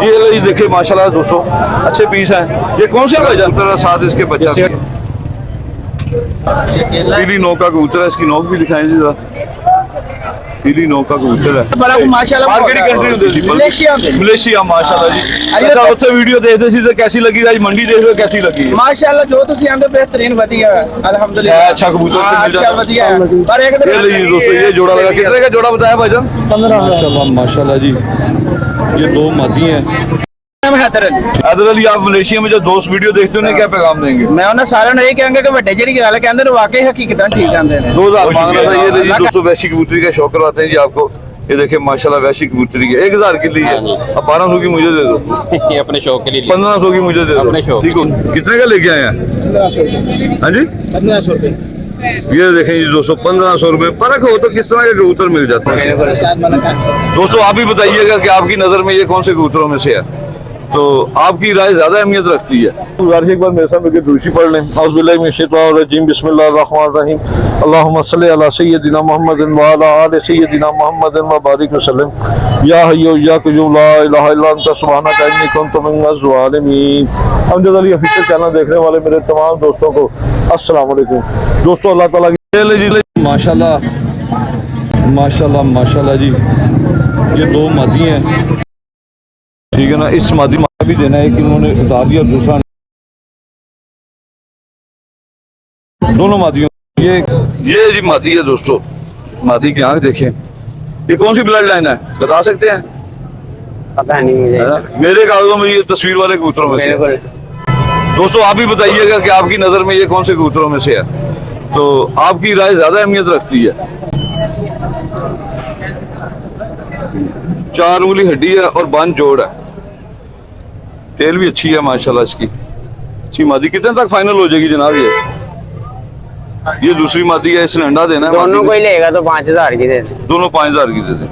ये देखिए माशाल्लाह दोस्तों अच्छे पीस हैं। ये कौन से भाईजान तरह साथ इसके बच्चा पीली नोक का कबूतर है, इसकी नोक भी दिखाएं जी जरा। पीली नोक का कबूतर है, बड़ा माशाल्लाह मार्केट कंट्री होती है मलेशिया माशाल्लाह जी। अच्छा उत्थे वीडियो देखते सी तो कैसी लगी, आज मंडी देख रहे हो कैसी लगी? माशाल्लाह जो तुसी आंदे बेहतरीन वधिया अल्हम्दुलिल्लाह। अच्छा कबूतर अच्छा वधिया पर एक ये लीजिए दोस्तों ये जोड़ा लगा, कितने का जोड़ा बताया भाईजान? 15। माशाल्लाह माशाल्लाह जी, ये दो मादी हैं। हैदर अली, आप मलेशिया में जो दोस्त वीडियो देखते हो उन्हें क्या पैगाम देंगे? मैं उन्हें सारे ने यही कहेंगे कि बड़े जी गल कहते हैं वाकई हकीकत ठीक आंदे ने। 2000 मांग रहा था। ये लीजिए दोस्तों वैशी कबूतरी का शौक करवाते हैं जी आपको। ये देखिए माशाल्लाह वैशी कबूतरी है, 1000 की ली है। अब 1200 की मुझे दे दो। ये अपने शौक के लिए 1500 की मुझे दे दो अपने शौक। ठीक हो, कितने का लेके आए हैं? 1500। हाँ जी 1500 रुपए। ये देखें जी दोस्तों 1500 रुपए। परख हो तो किस तरह के कबूतर मिल जाते हैं दोस्तों? आप ही बताइएगा कि आपकी नजर में ये कौन से कबूतरों में से है, तो आपकी राय ज्यादा अहमियत रखती है। गुजारिश एक बार मेरे साथ मिलकर दुरूशी पढ़ लें। औज़ुबिल्लाहि मिनश शैतानिर रजीम, बिस्मिल्लाहिर रहमानिर रहीम। अल्लाहुम्मा सल्लि अला सय्यदिना मुहम्मदिन व अला आलि सय्यदिना मुहम्मदिन व बारिक वसल्लम। या हय्यु या क़य्यूम ला इलाहा इल्ला अंता सुब्हानका इन्नी कुन्तु मिनज़ ज़ालिमीन। अमजद अली ऑफिशियल चैनल देखने वाले मेरे तमाम दोस्तों को अस्सलाम वालेकुम। दोस्तों अल्लाह ताला की माशाल्लाह माशाल्लाह माशाल्लाह जी, ये दो मादी हैं ठीक है ना। इस मादी मादा भी देना है कि उन्होंने उतार दिया, दूसरा दोनों मादियों। ये जी मादी है दोस्तों, मादी की आंख देखें। ये कौन सी ब्लड लाइन है बता सकते हैं? पता नहीं मुझे, मेरे कागजों में ये तस्वीर वाले कबूतरों में से। दोस्तों आप भी बताइएगा कि आपकी नजर में ये कौन से कबूतरों में से है, तो आपकी राय ज्यादा अहमियत रखती है। 4 उंगली हड्डी है और बांध जोड़ है, तेल भी अच्छी है माशाल्लाह इसकी। अच्छी मादी कितने तक फाइनल हो जाएगी जनाब? ये दूसरी मादी है, इसने अंडा देना है। दोनों को ही लेगा तो 5000 की दे दे। दोनों 5000 की दे दें।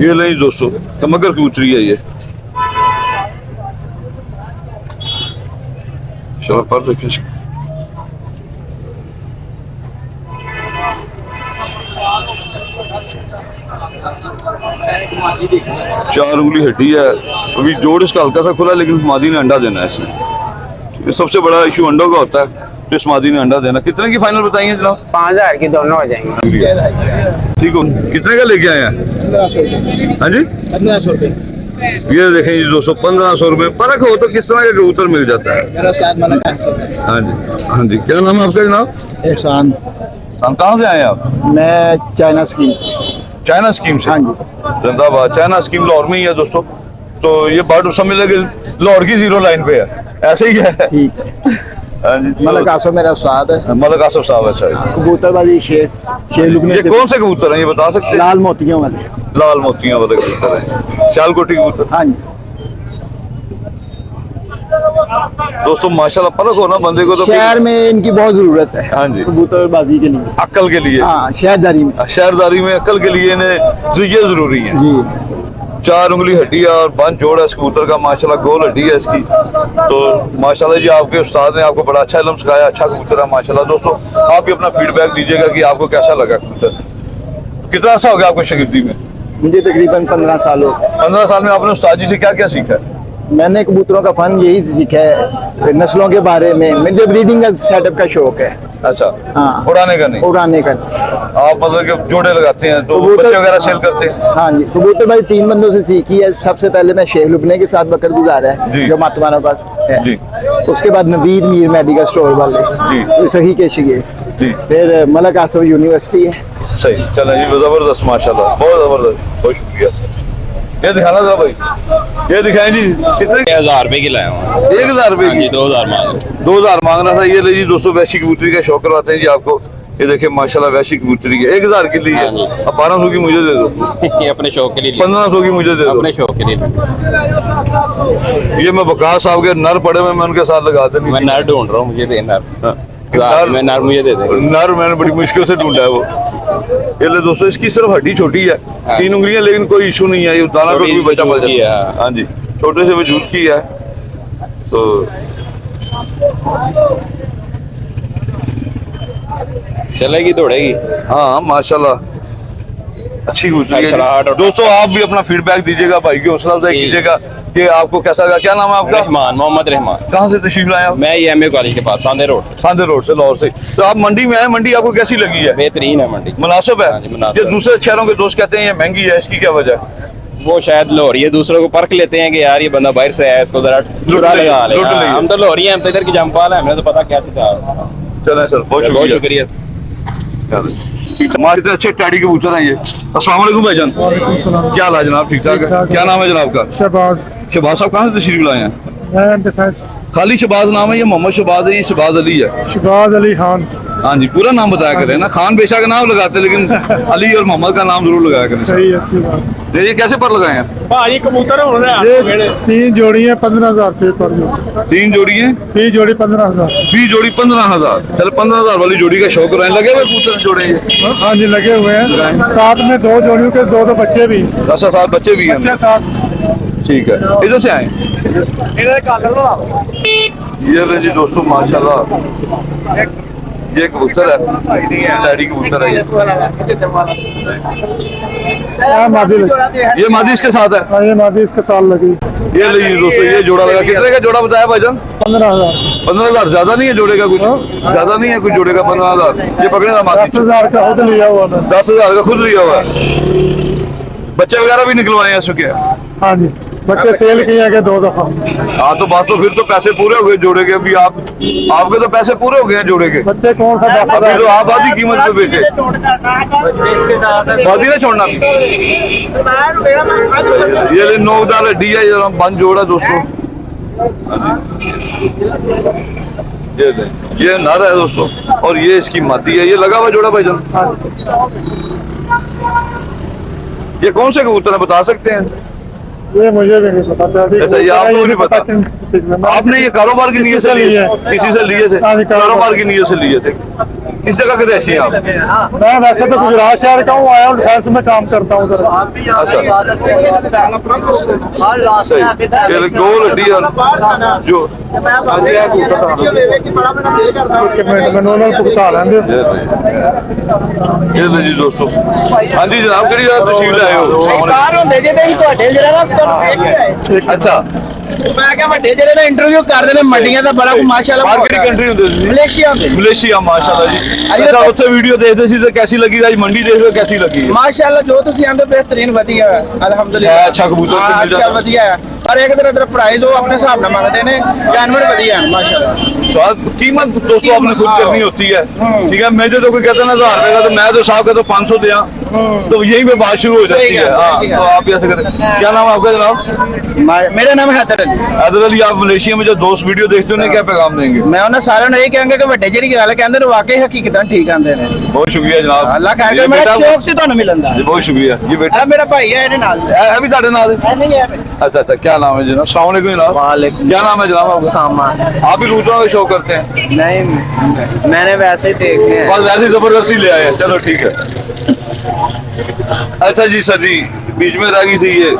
ये नहीं दोस्तों तमगर कबूतरी है ये। चलो पर देखिए 4 उंगली हड्डी है, अभी जोड़ इसका हल्का सा खुला, लेकिन मादी ने अंडा देना है इसने। ये सबसे बड़ा इशू अंडों का होता है, तो इस मादी ने अंडा देना। कितने की फाइनल बताइए जनाब? 5000 की दोनों हो जाएंगे। ठीक हो, कितने का लेके आए हैं? 1500। हाँ जी 1500 रुपए। ये देखें जी दोस्तों 1500 रुपए। परख हो तो किस तरह का कबूतर मिल जाता है? मेरा साथ मलक है। हाँ जी हाँ जी। क्या नाम है आपका जनाब? एहसान। कहाँ से आए आप? मैं चाइना स्कीम से। चाइना स्कीम से? हाँ जी जिंदाबाद। चाइना स्कीम लाहौर में ही है दोस्तों, तो ये बात समझ लगे लाहौर की 0 लाइन पे है, ऐसे ही है। ठीक है। हाँ जी मलक आसफ मेरा साथ है। मलक आसफ साहब। अच्छा कबूतरबाजी शेर लुकने ये कौन से कबूतर हैं ये बता सकते हैं? लाल मोतियों वाले। लाल मोतियां वाले कबूतर हैं, सियालकोटी कबूतर। हाँ जी दोस्तों माशाल्लाह परख हो ना बंदे को तो शहर में इनकी बहुत जरूरत है। हाँ जी कबूतरबाजी के लिए, अक्ल के लिए। हाँ शहरदारी में, शहरदारी में अक्ल के लिए इन्हें ये जरूरी है जी। 4 उंगली हड्डी है और बंद जोड़ है इस कबूतर का माशाल्लाह, गोल हड्डी है इसकी। तो माशाल्लाह जी आपके उस्ताद ने आपको बड़ा अच्छा इल्म सिखाया, अच्छा कबूतर है माशाल्लाह। दोस्तों आप भी अपना फीडबैक दीजिएगा कि आपको कैसा लगा कबूतर। कितना अर्सा हो गया आपको शागिर्दी में? मुझे तकरीबन 15 साल हो। 15 साल में आपने उस्ताद जी से क्या क्या सीखा है? मैंने कबूतरों का फन यही सीखा है, नस्लों के बारे में। मुझे ब्रीडिंग का सेटअप का शौक है। अच्छा हाँ, उड़ाने का नहीं? उड़ाने का। आप मतलब कि जोड़े लगाते हैं तो बच्चे वगैरह सेल करते हैं? हाँ जी, कबूतरबाजी 3 बंदों से सीखी है। सबसे पहले मैं शेख लुबने के साथ वक्त गुजारा है, जो मातवाना पास है जी। उसके बाद नवीद मीर मेडिकल स्टोर वाले जी, सही के शिगे। जी। फिर मलक आसफ यूनिवर्सिटी है। सही चला जी, जबरदस्त माशाल्लाह, बहुत जबरदस्त, बहुत शुक्रिया। ये दिखाना जरा भाई, ये दिखाएं जी। कितने? 1000 रुपए की लाया हूँ। 1000 रुपए की? 2000 मांग 2000 मांग रहा था। ये ले जी दोस्तों वैशी कबूतरी का शौक करवाते हैं जी आपको। ये देखिए माशाल्लाह वैशी कबूतरी है, 1000 की ली है। अब 1200 की मुझे दे दो। ये अपने शौक के लिए 1500 की मुझे दे दो। अपने शौक के लिए। ये मैं वकास साहब के नर पड़े में मैं उनके साथ लगा देनी। मैं नर ढूंढ रहा हूँ, मुझे दे नर। मैं नर मुझे दे दे। नर मैंने बड़ी मुश्किल से ढूंढा है वो। ये ले दोस्तों इसकी सिर्फ हड्डी छोटी है, 3 उंगलियां, लेकिन कोई इशू नहीं है। ये दाना को भी बचा पड़ जाता है। हाँ जी छोटे से वजूद की है। तो चलेगी दौड़ेगी। हाँ माशाल्लाह अच्छी कबूतरी है खड़खड़ाहट जी। और- दोस्तों आप भी अपना फीडबैक दीजिएगा, भाई की हौसला अफजाई कीजिएगा कि आपको कैसा लगा। क्या नाम है आपका? रहमान, मोहम्मद रहमान। कहाँ से तशरीफ लाए आप? मैं ये एमए कॉलेज के पास सांदे रोड से। सांदे रोड से, लाहौर से। तो आप मंडी में आए, मंडी आपको कैसी लगी है? बेहतरीन है मंडी, मुनासिब है? हाँ जी, मुनासिब ये है। दूसरे शहरों के दोस्त कहते हैं ये महंगी है, इसकी क्या वजह है? वो शायद लाहौरी है, दूसरों को परख लेते हैं कि यार ये बंदा बाहर से आया, इसको जरा चुरा ले, लगा ले। लूट हाँ, ले। हम तो लाहौरी हैं, हम तो इधर की जमपाल है, हमें तो पता क्या चीज़ है। चलें सर, बहुत बहुत शुक्रिया। शुक्रिया। हमारे इतने अच्छे टैडी कबूतर हैं ये। अस्सलाम वालेकुम भाईजान। वालेकुम सलाम। क्या हाल है जनाब? ठीक ठाक है। ठीक-ठाक है। क्या नाम है जनाब का? शहबाज, शहबाज साहब कहाँ से तशरीफ लाए हैं? मैं डिफेंस। खाली शहबाज नाम है, ये मोहम्मद शहबाज है, ये शहबाज अली है? शहबाज अली खान। हाँ जी, पूरा नाम बताया करें ना। खान पेशा का नाम लगाते लेकिन अली और मोहम्मद का नाम जरूर लगाया करें। सही, अच्छी बात। ये कैसे पर लगाए हैं? भाई कबूतर हो रहे ये 3 जोड़ी है 15,000 रुपये पर जोड़ी। 3 जोड़ी है, 3 जोड़ी 15,000। फी जोड़ी 15,000। चल 15,000 वाली जोड़ी का शौक रहें, लगे हुए कबूतर जोड़े ये। हाँ जी, लगे हुए हैं। साथ में 2 जोड़ियों के 2 बच्चे भी। 10 बच्चे भी हैं। बच्चे साथ। ठीक है, इधर से आए। ये ले जी दोस्तों, माशाल्लाह ये कबूतर है, लैडी कबूतर है ये। हाँ, मादी लगी। ये मादी इसके साथ है। हाँ, ये मादी इसके साल लगी। ये ले जी दोस्तों, ये जोड़ा लगा। कितने का जोड़ा बताया भाईजान? 15,000। 15,000 ज्यादा नहीं है जोड़े का? कुछ ज्यादा नहीं है कुछ जोड़े का 15,000। ये पकड़े ना मादी। 10,000 का खुद लिया हुआ मैं। 10,000 का खुद लिया हुआ है। बच्चे वगैरह भी निकलवाए हैं इसके? हाँ जी, बच्चे सेल किए हैं 2 दफा। हाँ तो बात तो फिर तो पैसे पूरे हो गए जोड़े के। अभी आपके तो पैसे पूरे हो गए हैं जोड़े के। बच्चे कौन सा अभी 10,000? तो आप आधी कीमत पे बेचे। बाधी ना छोड़ना। ये ले नोकदार हड्डी है, ये बंद जोड़ा दोस्तों। ये ले, ये नर है दोस्तों और ये इसकी मादी है। ये लगा हुआ जोड़ा भाईजान। ये कौन से कबूतर है बता सकते हैं? ये मुझे भी नहीं पता। अच्छा, ये आपको नहीं पता। कि- आपने ये कारोबार की नीयत से लिए? किसी से लिए थे? हाँ जी, कारोबार की नीयत से लिए थे। किस जगह के रहशी हैं आप? मैं वैसे तो गुजरात शहर का हूँ, आया हूँ डिफेंस में काम करता हूँ जरा। अच्छा सही। ये गोल हड्डी और जो मैं नॉर्मल भुगता लेंगे। ये ले जी दोस्तों। हाँ जी जनाब, कड़ी जगह तशरीफ लाए हो? अच्छा, मैं क्या ਵੱਡੇ ਜਿਹੜੇ ਨਾ ਇੰਟਰਵਿਊ ਕਰਦੇ ਨੇ ਮੰਡੀਆਂ ਦਾ ਬੜਾ ਮਾਸ਼ਾਅੱਲਾ बाहर किहड़ी कंट्री ਹੁੰਦੇ ਸੀ? ਮਲੇਸ਼ੀਆ ਦੇ मलेशिया माशाल्लाह जी। अच्छा, ਉੱਥੇ ਵੀਡੀਓ ਦੇਖਦੇ ਸੀ ਤੇ कैसी लगी? आज मंडी देख रहे हो कैसी लगी? ਮਾਸ਼ਾਅੱਲਾ ਜੋ ਤੁਸੀਂ ਆਂਦੇ बेहतरीन ਵਧੀਆ ਹੈ ਅਲਹਮਦੁਲਿਲਾ ਹੈ, ਅੱਛਾ ਕਬੂਤਰ ਤੇ ਮਿਲ ਅੱਛਾ ਜਾਂਦਾ। ਵਧੀਆ ਹੈ ਪਰ ਇੱਕ ਤਰ੍ਹਾਂ ਪ੍ਰਾਈਸ ਉਹ ਆਪਣੇ ਹਿਸਾਬ ਨਾਲ ਮੰਗਦੇ ਨੇ ਜਾਨਵਰ ਵਧੀਆ ਹੈ ਮਾਸ਼ਾਅੱਲਾ स्वाद कीमत दोस्तों आपने खुद करनी होती है। ठीक है, मुझे तो कोई कहता ना 1000 रुपए का तो मैं तो साहब का तो 500 दिया तो यही पे बात शुरू हो जाती है। हाँ, तो आप ऐसे करें। क्या नाम है आपका जनाब? मेरा नाम है हैदर अली। हैदर अली, आप मलेशिया में जो दोस्त वीडियो देखते हो उन्हें क्या पैगाम देंगे? ਮੈਂ ਉਹਨਾਂ ਸਾਰਿਆਂ ਨੂੰ ਇਹ ਕਹਾਂਗਾ ਕਿ ਵੱਡੇ ਜਿਹੜੀ ਗੱਲ ਕਹਿੰਦੇ ਨੇ ਵਾਕਈ ਹਕੀਕਤਾਂ ਠੀਕ ਆਂਦੇ ਨੇ बहुत शुक्रिया जनाब। ਅੱਲਾਹ ਖੈਰ ਕਰੇ ये ਮੇਰਾ बेटा- ਸ਼ੌਕ ਸੀ ਤੁਹਾਨੂੰ ਮਿਲਣ ਦਾ जी, बहुत शुक्रिया जी बेटा। ਇਹ ਮੇਰਾ ਭਾਈ ਹੈ ਇਹਦੇ ਨਾਲ है भी साढ़े नाल? ਇਹ नहीं है अच्छा अच्छा, क्या नाम है जनाब? अस्सलाम वालेकुम जनाब। वालेकुम क्या नाम है जनाब आपका? सामान आप भी कबूतरों का शौक करते हैं? नहीं, मैंने वैसे ही देखने हैं। बस वैसे ही जबरदस्ती ले आए हैं। चलो ठीक है। अच्छा जी सर जी, बीच में रह गई थी ये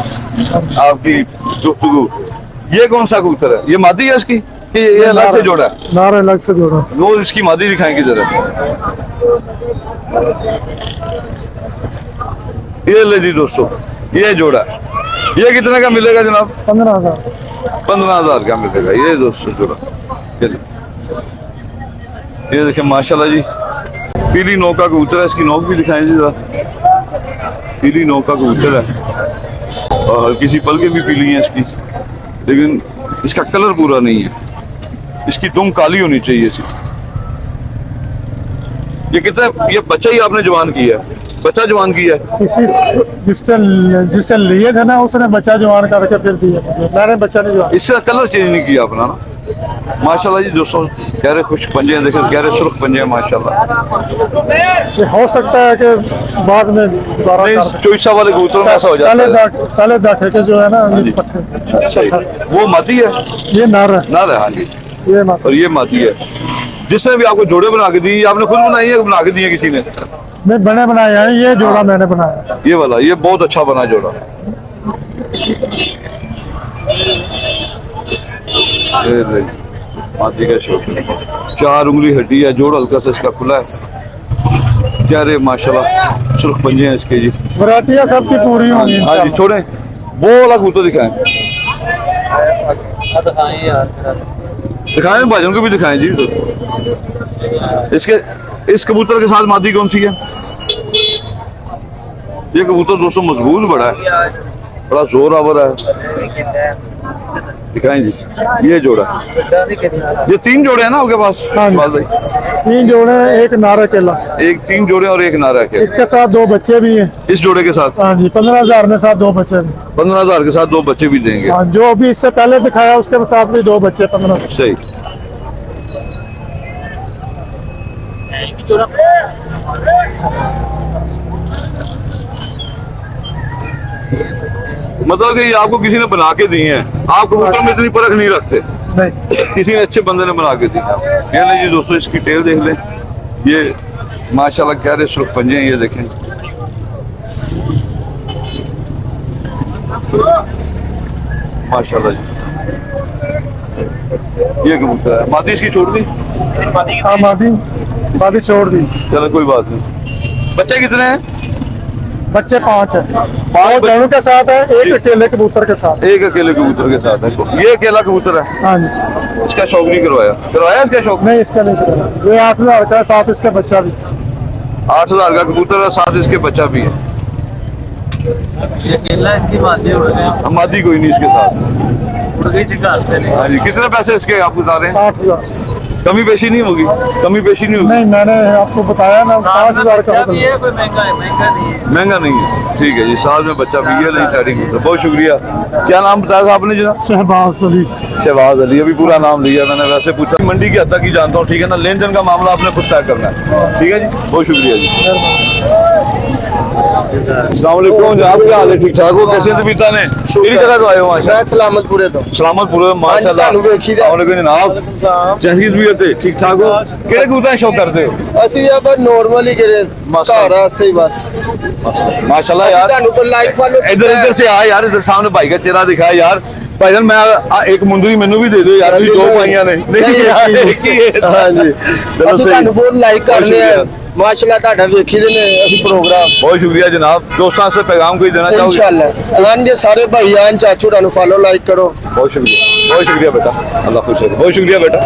आपकी गुफ्तगू। ये कौन सा कबूतर है? ये मादी है इसकी कि ये अलग से जोड़ा है? नारे अलग से जोड़ा। वो इसकी मादी दिखाएंगे जरा। ये ले जी दोस्तों, ये जोड़ा है। ये कितने का मिलेगा जनाब? 15,000। 15,000 का मिलेगा ये दोस्तों जोड़ा। चलिए, ये देखिए माशाल्लाह जी, पीली नोक का कबूतर है। इसकी नोक भी दिखाएं जी जरा। पीली नोक का कबूतर है और हल्की सी पलकें भी पीली हैं इसकी, लेकिन इसका कलर पूरा नहीं है। इसकी दुम काली होनी चाहिए इसकी। ये कितना, ये बच्चा ही आपने जवान किया है? बच्चा जवान किया है? जिससे लिए थे ना उसने बच्चा जवान करके फिर दिया मुझे। मैंने बच्चा नहीं जवान। इसका कलर चेंज नहीं किया अपना ना। माशाल्लाह जी दोस्तों, गहरे खुश पंजे हैं, देखो गहरे सुर्ख पंजे हैं माशाल्लाह। ये हो सकता है कि बाद में दोबारा कर दें। चोइसा वाले कबूतरों में ऐसा हो जाता है। पहले देखे के जो है ना जी। पट्टे। सही। वो मादी है ये नर है, ना? हाँ जी, ये मत। और ये मादी है। जिसने भी आपको जोड़े बना के दी, आपने खुद बनाई है बना के दी है किसी ने? मैं बने बनाए हैं, ये जोड़ा मैंने बनाया। ये वाला, ये बहुत अच्छा बना जोड़ा। ये ले, मादी का शौक है। 4 उंगली हड्डी है, जोड़ हल्का सा इसका खुला है। प्यारे माशाल्लाह सुर्ख पंजे हैं इसके जी। वैरायटियां सबकी पूरी होंगी हाँ जी, इंशाल्लाह। छोड़े वो वाला कबूतर दिखाएं, दिखाएं भाइयों को भी दिखाएं जी। इसके इस कबूतर के साथ मादी कौन सी है? ये कबूतर दोस्तों मजबूत बड़ा है, बड़ा जोर आवर है। दिखाएं जी, ये जोड़ा, ये 3 जोड़े हैं ना आपके पास? हाँ जी। इकबाल भाई 3 जोड़े हैं, एक नारा केला। एक 3 जोड़े और एक नारा के इसके साथ 2 बच्चे भी हैं। इस जोड़े के साथ हाँ जी, 15,000 में साथ 2 बच्चे भी। 15,000 के साथ 2 बच्चे भी देंगे। हाँ, जो अभी इससे पहले दिखाया उसके साथ भी 2 बच्चे 15। सही। मतलब कि ये आपको किसी ने बना के दिए हैं, आप कबूतर में इतनी परख नहीं रखते, नहीं, किसी ने अच्छे बंदे ने बना के दिए हैं। ये ले जी दोस्तों, इसकी टेल देख लें, ये माशाल्लाह क्या रे सुर्ख पंजे हैं, ये देखें। माशाल्लाह जी, ये कबूतर है। मादी इसकी छोड़ दी? हाँ, मादी छोड़ दी। चलो कोई बात नहीं। बच्चे कितने हैं? बच्चे 5 हैं। 5 दोनों के साथ है, एक अकेले कबूतर के साथ। एक अकेले कबूतर के साथ है। ये अकेला कबूतर है, हाँ जी। इसका शौक नहीं करवाया इसका शौक? नहीं, इसका नहीं करवाया। ये 8,000 का है, साथ इसका बच्चा भी। 8,000 का कबूतर है, साथ इसके बच्चा भी है। ये अकेला इसकी मादी हो गई, मादी कोई नहीं इसके साथ। उड़ गई शिकार से नहीं। हाँ जी, कितने पैसे इसके आप बता रहे हैं? 8,000। कमी पेशी नहीं होगी? कमी पेशी नहीं होगी? नहीं, मैंने आपको बताया ना, 5,000 का भी है, कोई महंगा है? महंगा नहीं है। महंगा नहीं है, ठीक है जी। साथ में बच्चा भी है, नहीं टैडी कबूतर। बहुत शुक्रिया। क्या नाम बताया था आपने जनाब? शहबाज अली। शहबाज अली। अभी पूरा नाम लिया मैंने, वैसे पूछा। मंडी की हद तक ही जानता हूँ, ठीक है ना। लेन देन का मामला आपने खुद तय करना है, ठीक है जी। बहुत शुक्रिया जी। अस्सलाम वालेकुम जी, आप क्या हाल है? ठीक ठाक हो? कैसे तबीयत ने? किस जगह तो आए हो? माशा सलामतपुरे तो सलामतपुर माशाल्लाह। अस्सलाम वालेकुम जनाब, कैसी तबीयत है? ठीक ठाक हो? किहड़े कबूतर शौक करते हो? ਅਸੀਂ ਆਪਾਂ ਨੋਰਮਲ ਹੀ ਕਰੇ ਘਰ ਵਾਸਤੇ ਹੀ बस माशाल्लाह यार, ਤੁਹਾਨੂੰ ਕੋਈ ਲਾਈਕ ਫॉलो इधर इधर से आ यार, इधर सामने भाई का चेहरा दिखा यार। भाईजान मैं एक मुंदरी मैनू भी दे दो यार, अभी 2 पाइयां ने। नहीं यार, एक ही है। हाँ जी, चलो ਅਸੀਂ सही। ਤੁਹਾਨੂੰ ਬਹੁਤ ਲਾਈਕ ਕਰਨੇ ਆ। शुक्रिया। माशाल्लाह ਤੁਹਾਡਾ ਵੇਖੀ ਦੇ ਨੇ ਅਸੀਂ ਪ੍ਰੋਗਰਾਮ बहुत शुक्रिया जनाब। दोस्तों से पैगाम कोई देना चाहोगे? इंशाल्लाह ऐलान जे सारे भाई आन चाचू ਤੁਹਾਨੂੰ फॉलो लाइक करो। बहुत शुक्रिया बेटा, अल्लाह खुश रखे। बहुत शुक्रिया बेटा।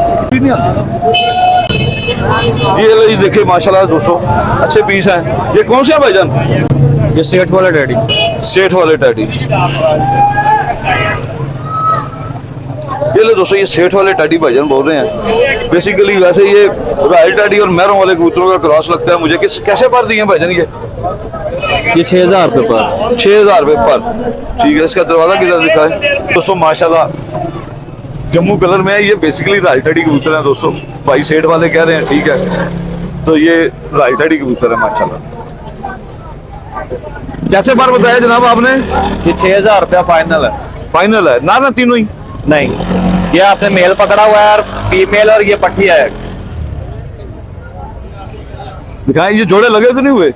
ये लो जी, देखिए माशाल्लाह दोस्तों, अच्छे पीस हैं। ये कौन से हैं भाईजान? ये सेठ वाला डैडी। सेठ वाले टैडी। ये लो दोस्तों, ये सेठ वाले टैडी भाईजान बोल रहे हैं। बेसिकली वैसे ये रॉयल टैडी और मैरों वाले कबूतरों का क्रॉस लगता है मुझे। कैसे पर दिए हैं भाईजान ये? 6,000 रुपये पर। 6,000 रुपये पर, ठीक है। इसका दरवाजा किधर दिखा है दोस्तों? माशाल्लाह जम्मू कलर में है। ये बेसिकली रॉयल टैडी कबूतर है दोस्तों, भाई सेठ वाले कह रहे हैं, ठीक है। तो ये रॉयल टैडी कबूतर है माशाल्लाह। कैसे बार बताया जनाब आपने? ये 6,000 रुपया फाइनल है। फाइनल है ना? तीनों ही नहीं, ये आपने मेल पकड़ा हुआ है और फीमेल, और ये पट्टी है। दिखाएं, ये जोड़े लगे तो नहीं हुए?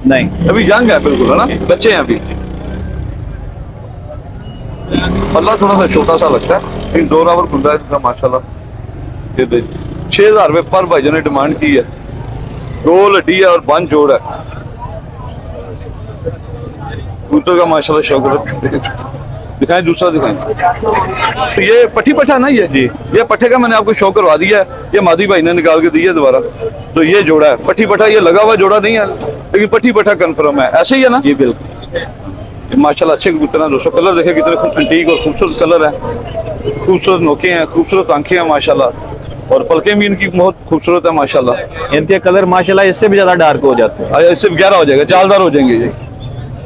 नहीं, अभी यंग है बिल्कुल, है ना, बच्चे हैं अभी। पल्ला थोड़ा सा छोटा सा लगता है, लेकिन 2 रावर खुलता है इसका माशाल्लाह। ये 6,000 रुपये पर भाईजान ने डिमांड की है। 2 लड्डी है और 1 जोड़ है। कबूतर का माशाल्लाह शौक। दिखाएं, दूसरा दिखाएं। तो ये पट्टी पठा ना ये जी, ये पट्टे का मैंने आपको शौक करवा दिया है। ये मादी भाई ने निकाल के दिया दोबारा। तो ये जोड़ा है पट्टी पठा, ये लगा हुआ जोड़ा नहीं है, लेकिन पट्टी पठा कंफर्म है। ऐसे ही है ना जी बिल्कुल। माशाल्लाह अच्छे कबूतर हैं दोस्तों। कलर देखे कितने एंटीक और खूबसूरत कलर है। खूबसूरत नोके हैं, खूबसूरत आंखें हैं माशाल्लाह, और पलकें भी इनकी बहुत खूबसूरत है माशाल्लाह। इनके कलर माशाल्लाह इससे भी ज्यादा डार्क हो जाते हैं। इससे गहरा हो जाएगा, जालदार हो जाएंगे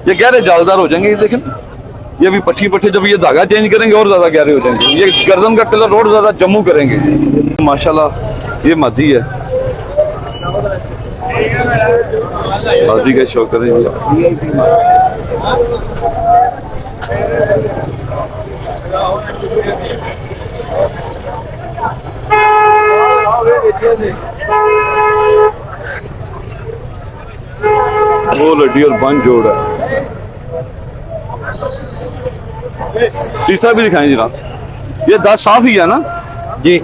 ये गहरे जालदार हो जाएंगे। लेकिन ये भी पट्टी पट्टी जब ये धागा चेंज करेंगे और ज्यादा गहरे हो जाएंगे। ये गर्दन का कलर और ज्यादा जम्मू करेंगे माशाल्लाह। ये मादी है, मादी का शौक करेंगे। वो लड्डी और 1 जोड़ है। तीसरा भी दिखाएं जनाब। ये दांत साफ ही है ना जी।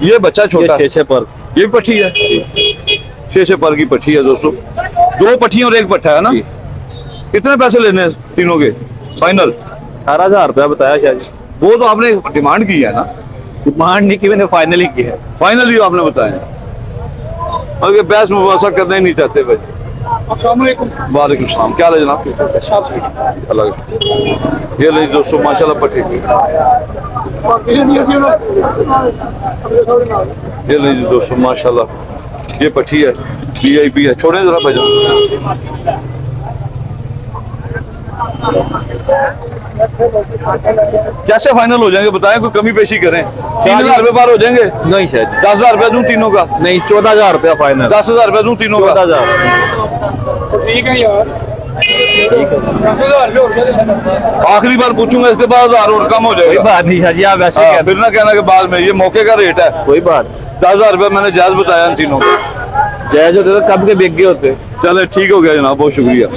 ये बच्चा छोटा है। 6 पर। ये भी पट्ठी है, 6 पर की पट्ठी है दोस्तों। 2 पट्टियां और 1 पट्ठा है ना। कितने पैसे लेने हैं तीनों के फाइनल? 18,000 रुपया बताया शायद। वो तो आपने डिमांड की है ना। डिमांड नहीं की, मैंने फाइनली की है। फाइनली आपने बताया, और ये बहस मुबासा करना ही नहीं चाहते भाई। वालेकुम सलाम, क्या हाल है जनाब? अलग। ये ले दोस्तों माशाल्लाह पट्टी, ये ले दोस्तों माशाल्लाह, ये पट्टी है, VIP है। छोड़े जरा भाई, कैसे फाइनल हो जाएंगे बताएं, कोई कमी पेशी करें। 3,000 रुपए पार हो जाएंगे? नहीं सर, 10,000 रुपया दूं तीनों का? नहीं 14,000 रुपया फाइनल। 10,000 रुपया दूं तीनों का? 14,000। ठीक है यार, आखिरी बार पूछूंगा, इसके बाद 1000 और कम हो कोई जाएगा। बात नहीं सर जी, आप वैसे हाँ, कहते। फिर ना कहना कि बाद में, ये मौके का रेट है। कोई बात। 10,000 रुपया मैंने जायज बताया इन तीनों का। जायज होते तो कब के बिक गए होते। चले ठीक हो गया जनाब, बहुत शुक्रिया।